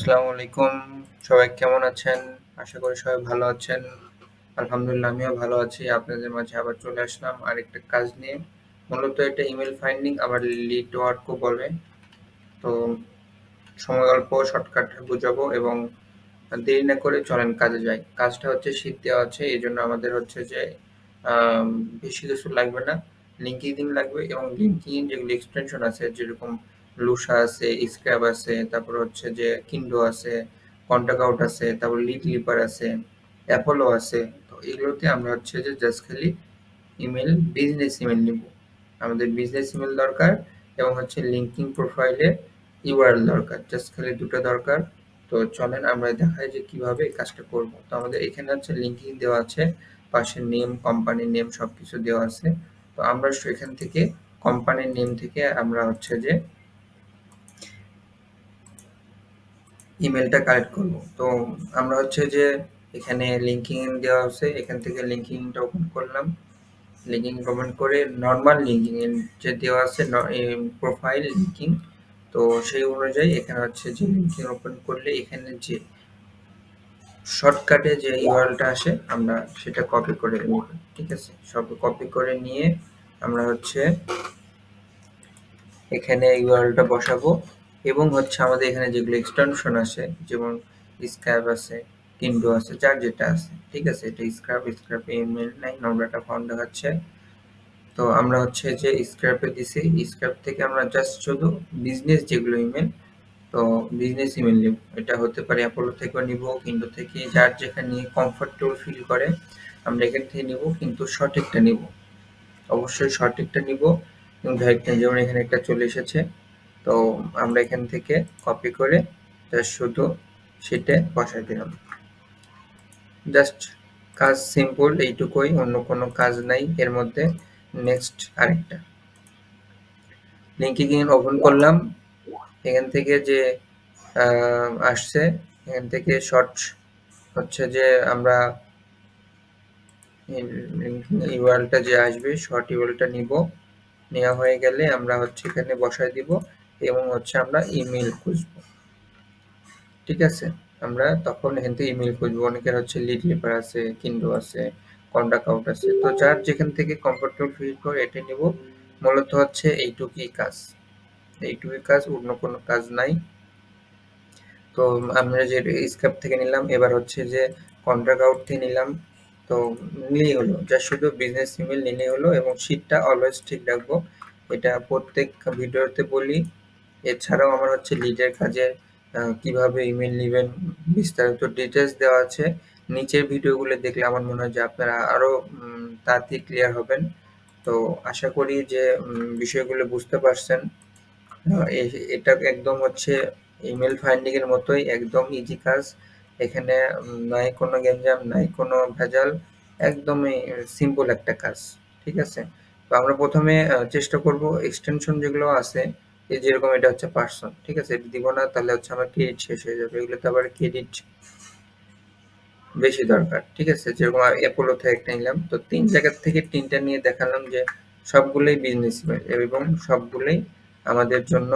আসসালামু আলাইকুম। সবাই কেমন আছেন? আশা করি সবাই ভালো আছেন। আলহামদুলিল্লাহ আমিও ভালো আছি। আপনাদের মাঝে আবার চলে আসলাম আরেকটা কাজ নিয়ে। মূলত এটা ইমেইল ফাইন্ডিং আবার লিড ওয়ার্কও বলে। তো সময় অল্প শর্টকাটে বুঝাবো এবং দেরি না করে চলেন কাজে যাই। কাজটা হচ্ছে শীট দেওয়া আছে। এজন্য আমাদের হচ্ছে যে আম বেশি কিছু লাগবে না। লিঙ্কডইন লাগবে এবং লিঙ্কডইন যেগুলো এক্সটেনশন আছে যেরকম লুসা আছে, স্ক্র্যাব আছে, তারপর হচ্ছে যে কিন্ডো আছে, কন্টাক্ট আউট আছে, তারপর লিড লিপার আছে, অ্যাপোলো আছে। তো এগুলোতে আমরা হচ্ছে যে জাস্ট খালি ইমেইল, বিজনেস ইমেইল নিব। আমাদের বিজনেস ইমেইল দরকার এবং হচ্ছে লিঙ্কডইন প্রোফাইলে ইউআরএল দরকার। জাস্ট খালি ২ টা দরকার। তো চলেন আমরা দেখাই যে কিভাবে এই কাজটা করব। তো আমাদের এখানে হচ্ছে লিঙ্কডইন দেওয়া আছে, পাশে নেম, কোম্পানির নেম সবকিছু দেওয়া আছে। তো আমরা এখান থেকে কোম্পানির নেম থেকে আমরা হচ্ছে যে ইমেলটা কালেক্ট করব। তো আমরা হচ্ছে যে এখানে লিঙ্কডইন দেওয়া আছে, এখান থেকে লিঙ্কডইনটা ওপেন করলাম। লিঙ্কিং কমেন্ট করে নর্মাল লিঙ্কিং এর যে দেওয়া আছে প্রোফাইল লিঙ্কিং, তো সেই অনুযায়ী এখানে হচ্ছে যে লিঙ্কিং ওপেন করলে এখানে যে শর্টকাটে যে ইউআরএলটা আসে আমরা সেটা কপি করে নিব। ঠিক আছে, সব কপি করে নিয়ে আমরা হচ্ছে এখানে ইউআরএলটা বসাবো এবং হচ্ছে আমাদের এখানে যেগুলো এক্সটেনশন আছে যেমন স্ক্র্যাব আছে, কিন্ডো আছে, যার যেটা আছে। ঠিক আছে, এটা স্ক্র্যাব ইমেল নাই নম্বরটা ফাউন্ড দেখাচ্ছে। তো আমরা হচ্ছে যে স্ক্র্যাপে দিছি, স্ক্র্যাপ থেকে আমরা জাস্ট শুধু বিজনেস যেগুলো ইমেল, তো বিজনেস ইমেল নিব। এটা হতে পারে অ্যাপোলো থেকেও নিব, কিন্ডো থেকে, যার যেখানে নিয়ে কমফোর্টেবল ফিল করে আমরা এখান থেকে নিব, কিন্তু সঠিকটা নিব, অবশ্যই সঠিকটা নিব এবং ভ্যালিডটা। যেমন এখানে একটা চলে এসেছে, তো আমরা এখান থেকে কপি করে জাস্ট শুধু সেটা বসাই দিলাম। জাস্ট কাজ সিম্পল এইটুকুই, অন্য কোনো কাজ নাই এর মধ্যে। নেক্সট আরেকটা লিঙ্কডইন ওপেন করলাম, এখান থেকে যে আসছে এখান থেকে শর্ট হচ্ছে যে আমরা ইউআরএলটা যে আসবে শর্ট ইউআরএলটা নিব। নেওয়া হয়ে গেলে আমরা হচ্ছে এখানে বসায় দিব এবং হচ্ছে আমরা ইমেল খুঁজবো। ঠিক আছে, আমরা তখন এখান থেকে ইমেল খুঁজবো। অনেকের হচ্ছে লিড লিপার আছে, কিন্ডো আছে, কন্টাক্ট আউট আছে। তো যার যেখান থেকে কমফোর্টেবল ফিল করে এটা নিব। মূলত হচ্ছে এইটুকুই কাজ, এইটুকুই কাজ, অন্য কোনো কাজ নাই। তো আমরা যে স্ক্র্যাপ থেকে নিলাম, এবার হচ্ছে যে কন্ট্রাক্ট আউট থেকে নিলাম। তো নিলেই হলো, যা শুধু বিজনেস ইমেল নিলেই হলো এবং শীটটা অলওয়েজ ঠিক রাখবো। এটা প্রত্যেক ভিডিওতে বলি। এছাড়াও আমার হচ্ছে লিডের কাজের কিভাবে ইমেল নেবেন বিস্তারিত ডিটেলস দেওয়া আছে। নিচের ভিডিওগুলো দেখলে আমার মনে হয় যে আপনারা আরো তাড়াতাড়ি ক্লিয়ার হবেন। তো আশা করি যে বিষয়গুলো বুঝতে পারছেন। এটা একদম হচ্ছে ইমেল ফাইন্ডিং এর মতোই একদম ইজি কাজ। এখানে নাই কোনো গ্যাঞ্জাম, নাই কোনো ভেজাল, একদমই সিম্পল একটা কাজ। ঠিক আছে, তো আমরা প্রথমে চেষ্টা করব এক্সটেনশন যেগুলো আছে, এই যেরকম এটা হচ্ছে পার্সন। ঠিক আছে, এটা দিব না, তাহলে হচ্ছে আমার ক্রেডিট শেষ হয়ে যাবে। এগুলোতে আবার ক্রেডিট বেশি দরকার। ঠিক আছে, যেরকম অ্যাপোলো থেকে একটা নিলাম, তো ৩ জায়গা থেকে ৩ টা নিয়ে দেখালাম যে সবগুলোই বিজনেস ইমেল এবং সবগুলোই আমাদের জন্য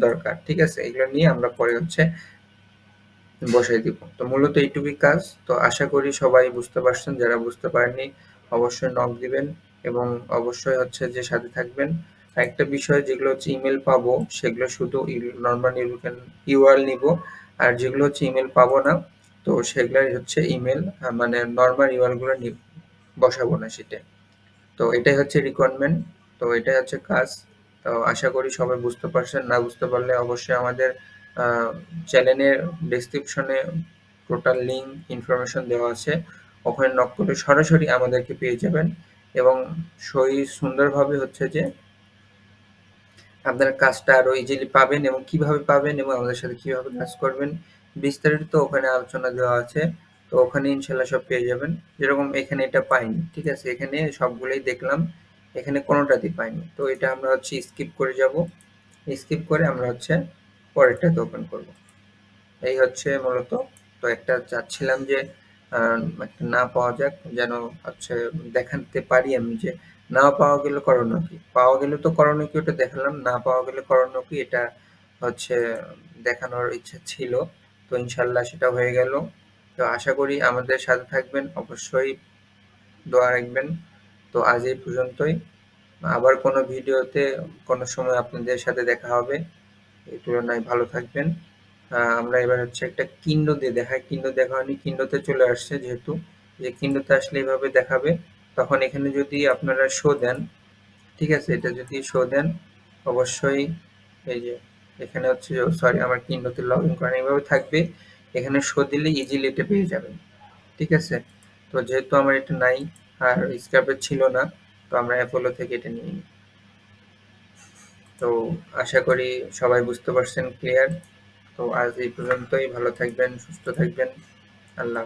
দরকার। ঠিক আছে, এগুলো নিয়ে আমরা পরে হচ্ছে বসাই দিব। তো মূলত এইটুকুই কাজ। তো আশা করি সবাই বুঝতে পারছেন। যারা বুঝতে পারেননি অবশ্যই নক দিবেন এবং অবশ্যই হচ্ছে যে সাথে থাকবেন। আরেকটা বিষয়, যেগুলো হচ্ছে ইমেল পাবো সেগুলো শুধু নরমাল ইউআরএল নিব, আর যেগুলো হচ্ছে ইমেল পাবো না তো সেগুলাই হচ্ছে ইমেল মানে নরমাল ইউআরএল গুলো বসাবো না সেটা। তো এটাই হচ্ছে রিকোয়ারমেন্ট, তো এটাই হচ্ছে কাজ। তো আশা করি সবাই বুঝতে পারছেন। না বুঝতে পারলে অবশ্যই আমাদের চ্যানেলের ডেসক্রিপশনে টোটাল লিঙ্ক ইনফরমেশন দেওয়া আছে, ওখানে নক করে সরাসরি আমাদেরকে পেয়ে যাবেন এবং সুন্দরভাবে হচ্ছে যে আপনারা কাজটা আরো ইজিলি পাবেন এবং কিভাবে পাবেন এবং আমাদের সাথে কিভাবে কাজ করবেন বিস্তারিত ওখানে আলোচনা দেওয়া আছে। তো ওখানে ইনশাল্লাহ সব পেয়ে যাবেন। যেরকম এখানে এটা পাইনি, ঠিক আছে, এখানে সবগুলোই দেখলাম, এখানে কোনোটাতেই পাইনি। তো এটা আমরা হচ্ছে স্কিপ করে যাব, স্কিপ করে আমরা হচ্ছে পরেরটাতে ওপেন করব। এই হচ্ছে মূলত। তো একটা চাচ্ছিলাম যে একটা না পাওয়া যাক, যেন হচ্ছে দেখাতে পারি আমি যে না পাওয়া গেলে করণীয় কি, পাওয়া গেলে তো করণীয় কি ওটা দেখালাম, না পাওয়া গেলে করণীয় কি এটা হচ্ছে দেখানোর ইচ্ছা ছিল। তো ইনশাল্লাহ সেটা হয়ে গেল। তো আশা করি আমাদের সাথে থাকবেন, অবশ্যই দোয়া রাখবেন। তো আজ এই পর্যন্তই। আবার কোনো ভিডিওতে কোনো সময় আপনাদের সাথে দেখা হবে। এই তুলনায় ভালো থাকবেন। আমরা এবার হচ্ছে একটা কিন্ডো দিয়ে দেখাই। কিন্ডো দেখা হয়নি, কিন্ডোতে চলে আসছে যেহেতু, যে কিন্ডোতে আসলে এইভাবে দেখাবে। তখন এখানে যদি আপনারা শো দেন, ঠিক আছে, এটা যদি শো দেন অবশ্যই এই যে এখানে হচ্ছে, সরি আমার কিন্ডোতে লগ ইন করেন, এইভাবে থাকবে। এখানে শো দিলে ইজিলি এটা পেয়ে যাবেন, ঠিক আছে। তো যেহেতু আমার এটা নাই আর স্ক্র্যাপের ছিল না, তো আমরা অ্যাপোলো থেকে এটা নিয়ে নিই। তো আশা করি সবাই বুঝতে পারছেন, ক্লিয়ার। তো আজ এই পর্যন্তই, ভালো থাকবেন, সুস্থ থাকবেন। আল্লাহ